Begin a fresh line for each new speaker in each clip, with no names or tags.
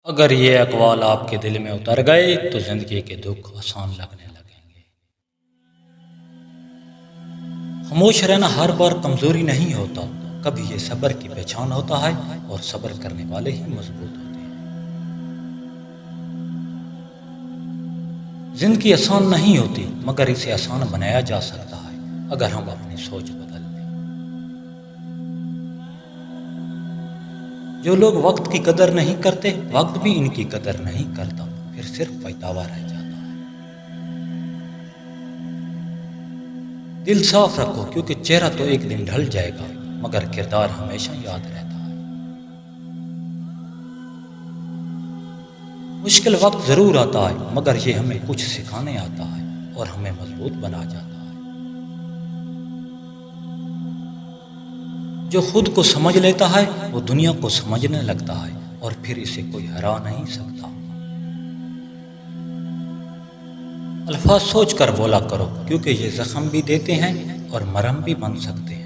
اگر یہ اقوال آپ کے دل میں اتر گئے تو زندگی کے دکھ آسان لگنے لگیں گے۔ خاموش رہنا ہر بار کمزوری نہیں ہوتا، کبھی یہ صبر کی پہچان ہوتا ہے، اور صبر کرنے والے ہی مضبوط ہوتے ہیں۔ زندگی آسان نہیں ہوتی، مگر اسے آسان بنایا جا سکتا ہے اگر ہم اپنی سوچ بدل لیں۔ جو لوگ وقت کی قدر نہیں کرتے، وقت بھی ان کی قدر نہیں کرتا، پھر صرف پچھتاوا رہ جاتا ہے۔ دل صاف رکھو، کیونکہ چہرہ تو ایک دن ڈھل جائے گا، مگر کردار ہمیشہ یاد رہتا ہے۔ مشکل وقت ضرور آتا ہے، مگر یہ ہمیں کچھ سکھانے آتا ہے اور ہمیں مضبوط بنا جاتا ہے۔ جو خود کو سمجھ لیتا ہے وہ دنیا کو سمجھنے لگتا ہے، اور پھر اسے کوئی ہرا نہیں سکتا۔ الفاظ سوچ کر بولا کرو، کیونکہ یہ زخم بھی دیتے ہیں اور مرہم بھی بن سکتے ہیں۔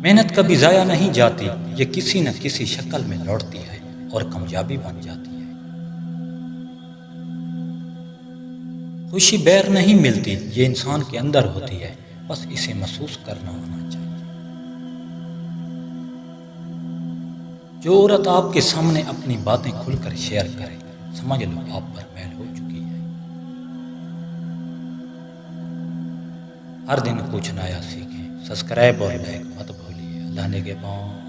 محنت کبھی ضائع نہیں جاتی، یہ کسی نہ کسی شکل میں لوٹتی ہے اور کامیابی بن جاتی ہے۔ خوشی باہر نہیں ملتی، یہ انسان کے اندر ہوتی ہے، بس اسے محسوس کرنا آنا چاہیے۔ جو عورت آپ کے سامنے اپنی باتیں کھل کر شیئر کرے، سمجھ لو آپ پر محل ہو چکی ہے۔ ہر دن کچھ نیا سیکھیں، سبسکرائب اور لائک مت بھولیے۔ اللہ نگہبان۔